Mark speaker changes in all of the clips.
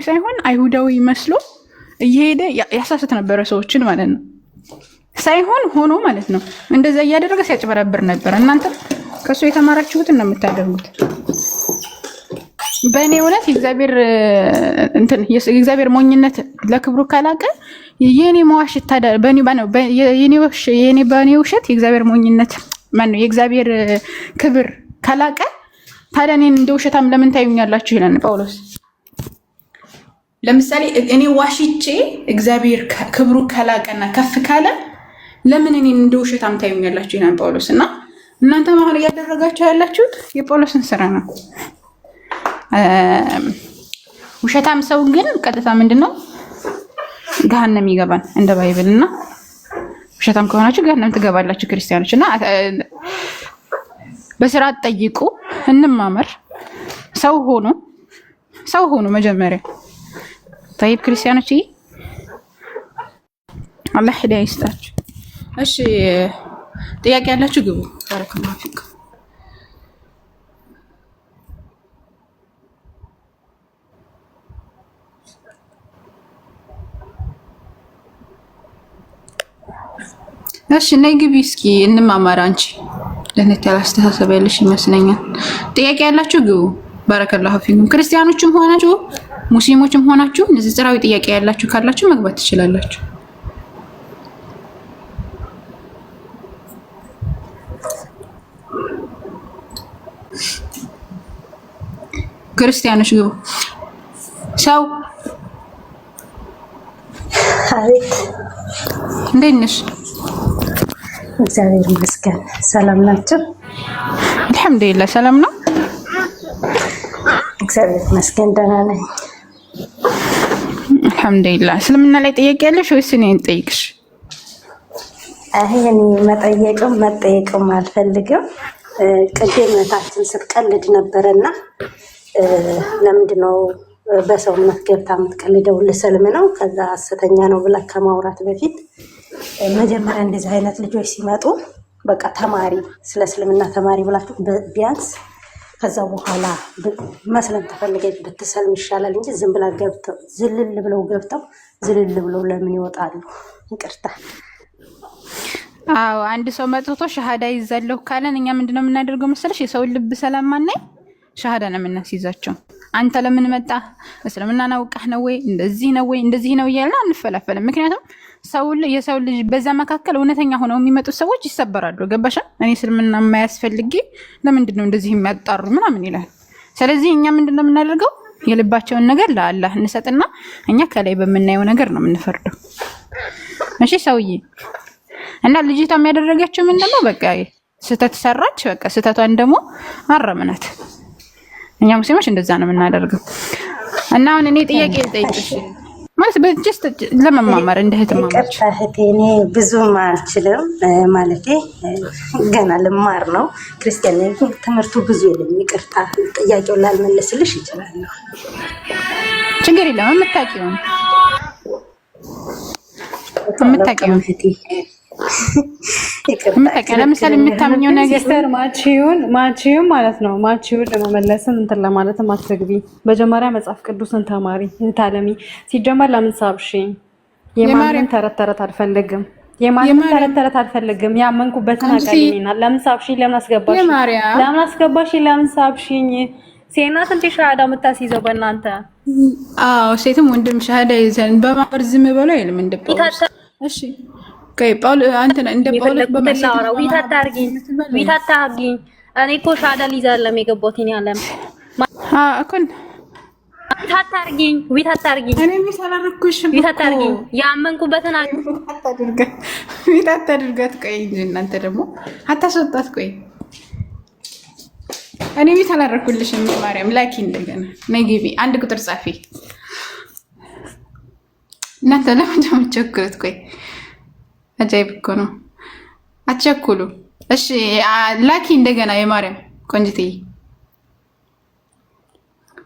Speaker 1: ሳይሆን አይሁዳዊ መስሎ እየሄደ ያሳስት ነበረ ሰዎችን ማለት ነው። ሳይሆን ሆኖ ማለት ነው እንደዛ እያደረገ ሲያጭበረብር ነበር። እናንተ ከሱ የተማራችሁትን ነው የምታደርጉት። በእኔ እውነት የእግዚአብሔር ሞኝነት ለክብሩ ካላቀ የኔ መዋሽት ታዲያ በኔ ውሸት የእግዚአብሔር ሞኝነት ማነው የእግዚአብሔር ክብር ካላቀ ታዲያ እኔን እንደ ውሸታም ለምን ታዩኛላችሁ ይላል ጳውሎስ። ለምሳሌ እኔ ዋሽቼ እግዚአብሔር ክብሩ ካላቀና ከፍ ካለ ለምን እኔን እንደ ውሸታም ታዩኛላችሁ ይላል ጳውሎስ። እና እናንተ ማለት ያደረጋችሁ ያላችሁት የጳውሎስን ስራ ነው። ውሸታም ሰው ግን ቀጥታ ምንድነው ገሃነም ይገባል እንደ ባይብል። እና ውሸታም ከሆናችሁ ገሃነም ትገባላችሁ ክርስቲያኖች። እና በስርዓት ጠይቁ፣ እንማመር። ሰው ሆኑ መጀመሪያ طيب ክርስቲያኖች አላህ ሂዳያ ይስጣችሁ። እሺ ጥያቄ ያላችሁ ግቡ። ባረከላሁ ፊክ። እሺ ነይ ግቢ እስኪ እንማማር። አንቺ ለነት ያላስተሳሰብ ያለሽ ይመስለኛል። ጥያቄ ያላችሁ ግቡ። ባረከላሁ ፊኩም። ክርስቲያኖችም ሆናችሁ ሙስሊሞችም ሆናችሁ ንጽጽራዊ ጥያቄ ያላችሁ ካላችሁ መግባት ትችላላችሁ። ክርስቲያኖች ግቡ። ሰው
Speaker 2: አቤት፣
Speaker 1: እንዴት ነሽ?
Speaker 2: እግዚአብሔር ይመስገን። ሰላም ናችሁ?
Speaker 1: አልሐምዱሊላህ ሰላም ነው።
Speaker 2: እግዚአብሔር ይመስገን ደህና ነኝ።
Speaker 1: አልሐምዱሊላህ። እስልምና ላይ ጥያቄ ያለሽ ወይስ እኔ እንጠይቅሽ?
Speaker 2: እኔ መጠየቅም አልፈልግም። ቅድም እህታችን ስትቀልድ ነበረና ለምንድን ነው በሰውነት ገብታ የምትቀልደው? ልሰልም ነው ከዛ ሐሰተኛ ነው ብላ ከማውራት በፊት መጀመሪያ እንደዚህ አይነት ልጆች ሲመጡ በቃ ተማሪ ስለ እስልምና ተማሪ ብላችሁ ቢያንስ ከዛ በኋላ መስለም ተፈልገኝ ብትሰልም ይሻላል እንጂ ዝም ብላ ገብተው ዝልል ብለው ለምን ይወጣሉ? ይቅርታ።
Speaker 1: አዎ አንድ ሰው መጥቶ ሸሃዳ ይዛለሁ ካለን እኛ ምንድነው የምናደርገው መሰለሽ? የሰው ልብ ሰላም ማናይ ሸሃዳ ነው የምናስይዛቸው። አንተ ለምን መጣ? እስልምናን አውቀህ ነው ወይ? እንደዚህ ነው ወይ? እንደዚህ ነው እያልን አንፈላፈልም። ምክንያቱም የሰው ልጅ በዛ መካከል እውነተኛ ሆነው የሚመጡት ሰዎች ይሰበራሉ። ገባሻ? እኔ እስልምና የማያስፈልግ ለምንድን ነው እንደዚህ የሚያጣሩ ምናምን ይላል። ስለዚህ እኛ ምንድን ነው የምናደርገው? የልባቸውን ነገር ለአላህ እንሰጥና እኛ ከላይ በምናየው ነገር ነው የምንፈርደው። እሺ ሰውዬ እና ልጅቷ የሚያደረገችው ምንድን ነው? በቃ ስህተት ሰራች። በቃ ስህተቷን ደግሞ አረምናት። እኛ ሙስሊሞች እንደዛ ነው የምናደርገው። እና አሁን እኔ ጥያቄ ልጠይቅሽ ማለት በጀስት ለመማማር እንደ እህት ማማር።
Speaker 2: ይቅርታ እህቴ፣ እኔ ብዙም አልችልም ማለቴ ገና ልማር ነው። ክርስቲያን ነኝ፣ ትምህርቱ ብዙ የለም። ይቅርታ ጥያቄውን ላልመለስልሽ እችላለሁ።
Speaker 1: ችግር የለም። የምታውቂውን እህቴ ለምሳሌ የምታምኘው ነገር
Speaker 3: ማቺውን ማለት ነው። ማቺውን ለመመለስም እንትን ለማለትም አትግቢ። መጀመሪያ መጽሐፍ ቅዱስን ተማሪ ታለሚ። ሲጀመር ለምን ሳብሽኝ? የማርያም ተረት አልፈልግም። ያመንኩበትን አቀልኝና ለምን ሳብሽኝ? ለምን አስገባሽ? ለምን ሳብሽኝ? ሴናት እንት ሻሃዳ የምታስይዘው በእናንተ?
Speaker 1: አዎ ሴትም ወንድም ሻሃዳ ይዘን በማህበር ዝም ብሎ አይልም እንደጳውሎስ። እሺ ጳውሎስ አንተ እንደ ጳውሎስ
Speaker 3: በማሰራ ዊታታርጊኝ እኔ እኮ ሻሃዳ ሊዛለም የገባሁት እኔ አለም
Speaker 1: እኮን
Speaker 3: ዊታታርጊኝ
Speaker 1: እኔ ሚሰላልኩሽም
Speaker 3: ዊታታርጊኝ ያመንኩበትን
Speaker 1: ዊታታድርጋት። ቆይ እንጂ እናንተ ደግሞ አታስወጣት። ቆይ እኔ ሚሰላልኩልሽም ማርያም ላኪ እንደገና ነይ ግቢ። አንድ ቁጥር ጻፊ። እናንተ ለምን ተመቸኩት? ቆይ አጃይብ እኮ ነው። አትቸኩሉ። እሺ ላኪ እንደገና የማርያም ቆንጅትዬ።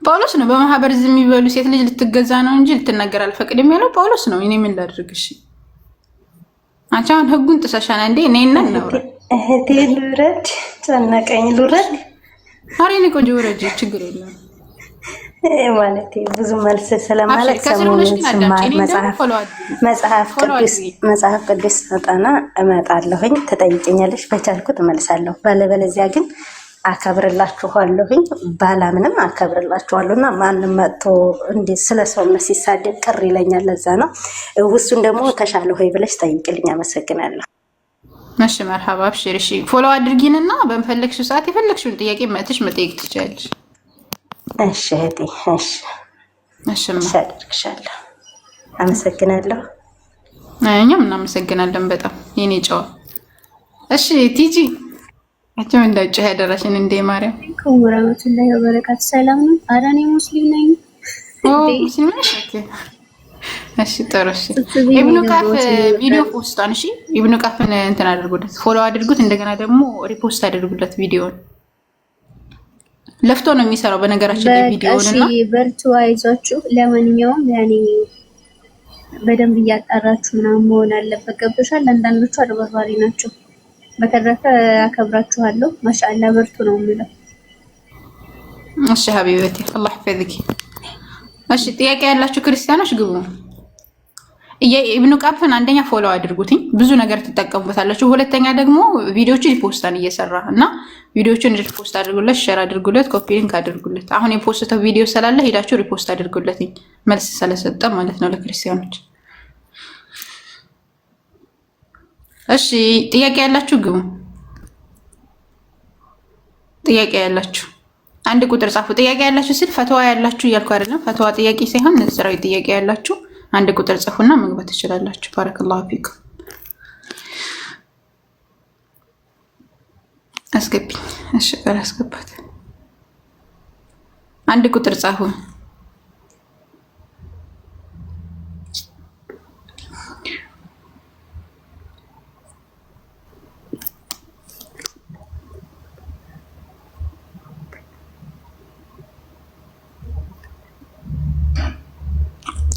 Speaker 1: ጳውሎስ ነው በማህበር ዝም የሚበሉ ሴት ልጅ ልትገዛ ነው እንጂ ልትናገር አልፈቅድም ያለው ጳውሎስ ነው። እኔ ምን ላድርግ? እሺ አንቺ አሁን ህጉን ጥሰሻና እንዴ? እኔና ነው
Speaker 2: እህቴ ልውረድ፣ ጨነቀኝ። ልውረድ?
Speaker 1: ኧረ እኔ ቆንጆ ወረጅ፣ ችግር የለም።
Speaker 2: ማለት ብዙ መልስ ስለማለት ሰሞኑን ስማር መጽሐፍ ቅዱስ ስጠና እመጣለሁኝ። ትጠይቀኛለሽ፣ በቻልኩት እመልሳለሁ። ባለበለዚያ ግን አከብርላችኋለሁኝ። ባላምንም አከብርላችኋለሁ እና ማንም መጥቶ እንዴት ስለ ሰውነት ሲሳደብ ቅር ይለኛል። ለዛ ነው። እሱን ደግሞ ተሻለ ሆይ ብለሽ ጠይቅልኝ። አመሰግናለሁ።
Speaker 1: እሺ መርሐባ፣ አብሽር። እሺ ፎሎ አድርጊንና በመፈለግሽው ሰዓት የፈለግሽውን ጥያቄ መጥተሽ መጠየቅ ትችያለሽ።
Speaker 2: እሺ እህቴ፣ እሺ አደርግሻለሁ። አመሰግናለሁ።
Speaker 1: እኛም እናመሰግናለን በጣም የኔ ጨዋ። እሺ ቲጂ አቸው እንዳጭ ያደረሽን እንዴ ማርያም
Speaker 4: ወራህመቱላሂ ወበረካቱ። ሰላም ነው? ኧረ እኔ ሙስሊም ነኝ።
Speaker 1: ሙስሊም ነሽ? ኦኬ እሺ ጥሩ። እሺ ኢብኑ ቃፍ ቪዲዮ ፖስታን፣ እሺ ኢብኑ ቃፍን እንትን አድርጉለት፣ ፎሎ አድርጉት፣ እንደገና ደግሞ ሪፖስት አድርጉለት። ቪዲዮውን ለፍቶ ነው የሚሰራው በነገራችን ላይ ቪዲዮውንና።
Speaker 4: እሺ በርቱ፣ አይዟችሁ። ለማንኛውም ያኔ በደንብ እያጣራችሁ ምናምን መሆን አለበት። ገብቶሻል? አንዳንዶቹ አድበርባሪ ናቸው። በተረፈ አከብራችኋለሁ። ማሻአላ በርቱ ነው የምለው።
Speaker 1: እሺ ሀቢበቴ አላህ ይፈዝኪ። እሺ ጥያቄ ያላችሁ ክርስቲያኖች ግቡ። ኢብኑ ቃፍን አንደኛ ፎሎ አድርጉትኝ፣ ብዙ ነገር ትጠቀሙበታላችሁ። ሁለተኛ ደግሞ ቪዲዮችን ሪፖስታን እየሰራ እና ቪዲዮችን ሪፖስት አድርጉለት፣ ሼር አድርጉለት፣ ኮፒ ሊንክ አድርጉለት። አሁን የፖስተው ቪዲዮ ስላለ ሄዳችሁ ሪፖስት አድርጉለትኝ፣ መልስ ስለሰጠ ማለት ነው ለክርስቲያኖች። እሺ ጥያቄ ያላችሁ ግቡ። ጥያቄ ያላችሁ አንድ ቁጥር ጻፉ። ጥያቄ ያላችሁ ስል ፈተዋ ያላችሁ እያልኩ አይደለም። ፈተዋ ጥያቄ ሳይሆን ስራዊ ጥያቄ ያላችሁ አንድ ቁጥር ጽፉና መግባት ትችላላችሁ። ባረከላሁ ፊኩም። አስገቢ። እሺ አስገባት። አንድ ቁጥር ጻፉ።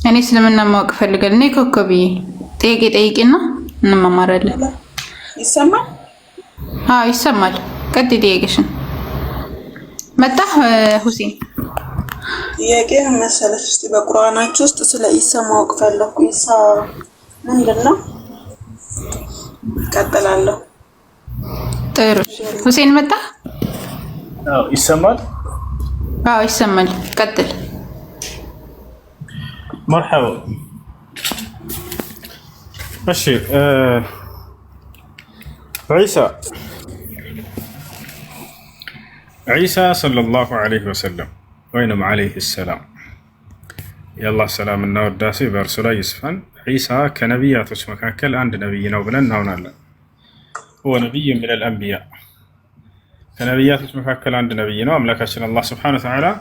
Speaker 1: እኔ ስለምና ማወቅ ፈልጋለሁ። እኔ ኮኮቢ ጥያቄ ጠይቂና እንማማራለን።
Speaker 5: ይሰማል?
Speaker 1: አዎ ይሰማል። ቀጥይ ጥያቄሽን። መጣ ሁሴን።
Speaker 5: ጥያቄ መሰለሽ እስቲ በቁርአናችሁ ውስጥ ስለ ኢሳ ማወቅ ፈለኩ። ኢሳ ምንድነው? ቀጥላለሁ።
Speaker 1: ጥሩ ሁሴን መጣ?
Speaker 6: አዎ ይሰማል?
Speaker 1: አዎ ይሰማል። ቀጥል።
Speaker 6: مرحبا. ماشي عيسى صلى الله عليه وسلم وينم عليه السلام يلا سلام النور داسي برسولا يسفن. عيسى كنبيات مكاكل عند نبينا وبلنا هنا هو نبي من الأنبياء كنبيات مكاكل عند نبينا وملكاشنا الله سبحانه وتعالى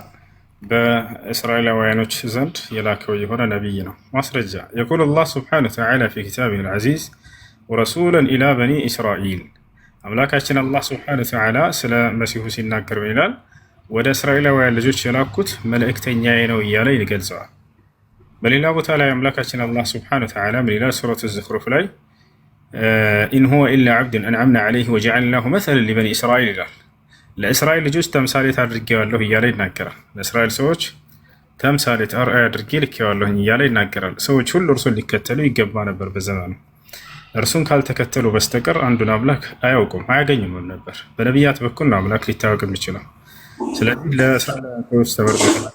Speaker 6: በእስራኤላውያኖች ዘንድ የላከው የሆነ ነቢይ ነው። ማስረጃ የቁል አላህ ስብሓነሁ ወተዓላ ፊ ኪታቢሂል ዐዚዝ ወረሱለን ኢላ በኒ እስራኤል። አምላካችን አላህ ስብሓነሁ ወተዓላ ስለ መሲሁ ሲናገር ምን ይላል? ወደ እስራኤላውያን ልጆች የላኩት መልእክተኛዬ ነው እያለ ይገልጸዋል። በሌላ ቦታ ላይ አምላካችን አላህ ስብሓነሁ ወተዓላ ምን ይላል? ሱረቱ ዙኽሩፍ ላይ ኢን ሁወ ኢላ ዐብዱን አንዐምና ዐለይሂ ወጀዐልናሁ መሰለን ሊበኒ እስራኤል ይላል። ለእስራኤል ልጆች ተምሳሌት አድርጌዋለሁ እያለ ይናገራል። ለእስራኤል ሰዎች ተምሳሌት አርአያ አድርጌ ልኬዋለሁ እያለ ይናገራል። ሰዎች ሁሉ እርሱን ሊከተሉ ይገባ ነበር በዘመኑ። እርሱን ካልተከተሉ በስተቀር አንዱን አምላክ አያውቁም አያገኙም ነበር። በነቢያት በኩል ነው አምላክ ሊታወቅ የሚችለው። ስለዚህ ለእስራኤል ሰዎች ተበርክቷል።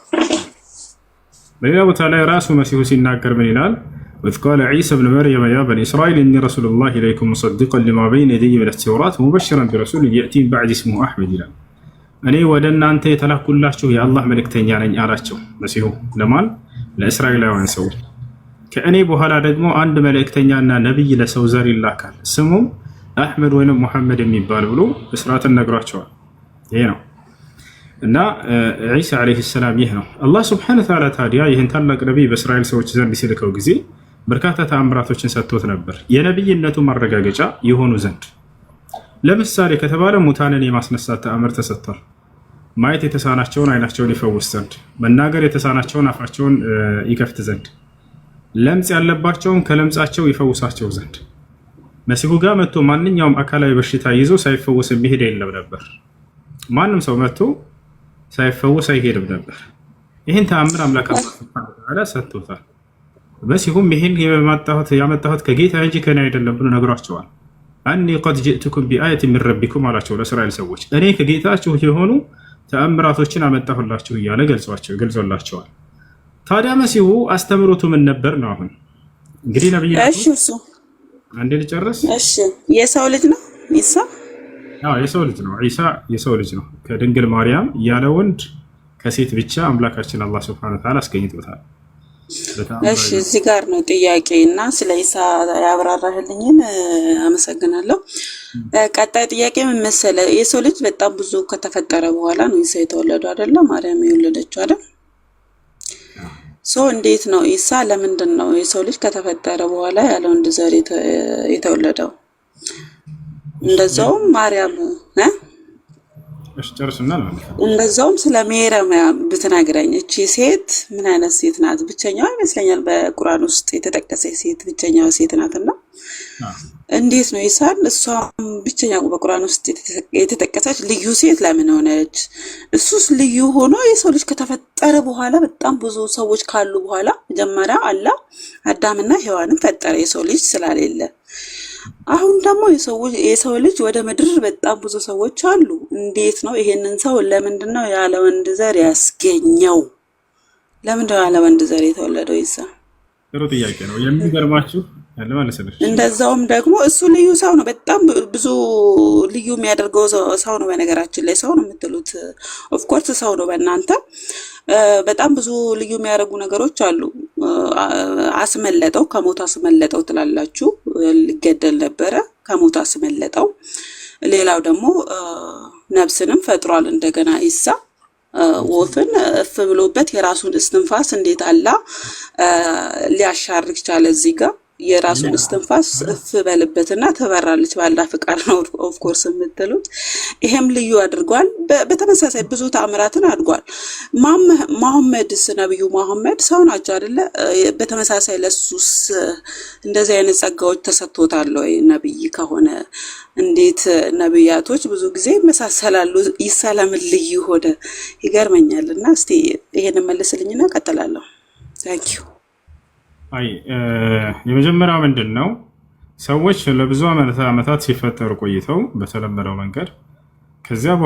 Speaker 6: በሌላ ቦታ ላይ ራሱ መሲሁ ሲናገር ምን ይላል? وإذ قال عيسى ابن مريم يا بني إسرائيل إني رسول الله إليكم مصدقا لما بين يدي من التوراة ومبشرا برسول يأتي من بعد اسمه أحمد ይላል። እኔ ወደ እናንተ የተላኩላችሁ የአላህ መልእክተኛ ነኝ አላቸው መሲሁ ለማን? ለእስራኤላውያን ሰዎች። ከእኔ በኋላ ደግሞ አንድ መልእክተኛና ነቢይ ለሰው ዘር ይላካል፣ ስሙም አሕመድ ወይንም ሙሐመድ የሚባል ብሎ እስራትን ነግሯቸዋል። ይሄ ነው እና ዒሳ ዓለይሂ ሰላም ይህ ነው። አላህ ሱብሓነሁ ወተዓላ ታዲያ ይህን ታላቅ ነቢይ በእስራኤል ሰዎች ዘንድ ሲልከው ጊዜ በርካታ ተአምራቶችን ሰጥቶት ነበር፣ የነቢይነቱ ማረጋገጫ የሆኑ ዘንድ። ለምሳሌ ከተባለ ሙታንን የማስነሳት ተአምር ተሰጥቷል። ማየት የተሳናቸውን አይናቸውን ይፈውስ ዘንድ፣ መናገር የተሳናቸውን አፋቸውን ይከፍት ዘንድ፣ ለምጽ ያለባቸውን ከለምጻቸው ይፈውሳቸው ዘንድ። መሲሁ ጋር መጥቶ ማንኛውም አካላዊ በሽታ ይዞ ሳይፈወስ የሚሄድ የለም ነበር። ማንም ሰው መጥቶ ሳይፈወስ አይሄድም ነበር። ይህን ተአምር አምላክ አላህ ሱብሓነሁ ወተዓላ ሰጥቶታል። መሲሁም ይህን ያመጣሁት ከጌታ እንጂ ከእኔ አይደለም ብሎ ነግሯቸዋል። አኒ ቀድ ጅእቱኩም ቢአየትን ሚን ረቢኩም አላቸው ለእስራኤል ሰዎች፣ እኔ ከጌታችሁ የሆኑ ተአምራቶችን አመጣሁላችሁ እያለ ገልጾላቸዋል። ታዲያ መሲሁ አስተምሮቱ ምን ነበር ነው? አሁን እንግዲህ ነብይ
Speaker 5: እሱ
Speaker 6: አንዴ ልጨርስ።
Speaker 5: የሰው ልጅ ነው ኢሳ?
Speaker 6: የሰው ልጅ ነው። ኢሳ የሰው ልጅ ነው። ከድንግል ማርያም ያለ ወንድ ከሴት ብቻ አምላካችን አላህ ሱብሓነሁ ወተዓላ አስገኝቶታል።
Speaker 5: እዚህ ጋር ነው ጥያቄ እና ስለ ኢሳ ያብራራህልኝን አመሰግናለሁ። ቀጣይ ጥያቄ ምን መሰለህ? የሰው ልጅ በጣም ብዙ ከተፈጠረ በኋላ ነው ኢሳ የተወለደው አይደለ? ማርያም የወለደችው አይደል? እንዴት ነው ኢሳ ለምንድን ነው የሰው ልጅ ከተፈጠረ በኋላ ያለ ወንድ ዘር የተወለደው? እንደዛውም ማርያም እንደዛውም ስለ ሜርያም ብትነግረኝ። እቺ ሴት ምን አይነት ሴት ናት? ብቸኛዋ ይመስለኛል በቁርአን ውስጥ የተጠቀሰች ሴት ብቸኛዋ ሴት ናትና እንዴት ነው ኢሳን እሷም ብቸኛው በቁርአን ውስጥ የተጠቀሰች ልዩ ሴት ለምን ሆነች? እሱስ ልዩ ሆኖ የሰው ልጅ ከተፈጠረ በኋላ በጣም ብዙ ሰዎች ካሉ በኋላ መጀመሪያ አላህ አዳምና ሔዋንን ፈጠረ የሰው ልጅ ስላሌለ። አሁን ደግሞ የሰው ልጅ ወደ ምድር በጣም ብዙ ሰዎች አሉ። እንዴት ነው ይሄንን ሰው ለምንድን ነው ያለ ወንድ ዘር ያስገኘው? ለምንድን ነው ያለ ወንድ ዘር የተወለደው ኢሳ?
Speaker 6: ጥሩ ጥያቄ ነው። የሚገርማችሁ
Speaker 5: እንደዛውም ደግሞ እሱ ልዩ ሰው ነው። በጣም ብዙ ልዩ የሚያደርገው ሰው ነው። በነገራችን ላይ ሰው ነው የምትሉት፣ ኦፍኮርስ ሰው ነው በእናንተ። በጣም ብዙ ልዩ የሚያደርጉ ነገሮች አሉ። አስመለጠው፣ ከሞት አስመለጠው ትላላችሁ። ሊገደል ነበረ፣ ከሞት አስመለጠው። ሌላው ደግሞ ነፍስንም ፈጥሯል እንደገና ኢሳ። ወፍን እፍ ብሎበት የራሱን እስትንፋስ እንዴት አላህ ሊያሻርክ ቻለ? እዚህ ጋር የራሱን እስትንፋስ እፍ በልበትና ትበራለች ባላ ፍቃድ ነው ኦፍ ኮርስ የምትሉት። ይሄም ልዩ አድርጓል። በተመሳሳይ ብዙ ተአምራትን አድርጓል። መሐመድስ ነብዩ መሐመድ ሰው ናቸው አይደለ? በተመሳሳይ ለሱስ እንደዚህ አይነት ጸጋዎች ተሰጥቶታል ወይ? ነብይ ከሆነ እንዴት ነብያቶች ብዙ ጊዜ ይመሳሰላሉ? ይሰለምን ልዩ ሆነ ይገርመኛልና እስቲ ይሄን መልስልኝና ቀጥላለሁ። ታንክ ዩ።
Speaker 6: የመጀመሪያው ምንድን ነው? ሰዎች ለብዙ ዓመታት ሲፈጠሩ ቆይተው በተለመደው መንገድ ከዚያ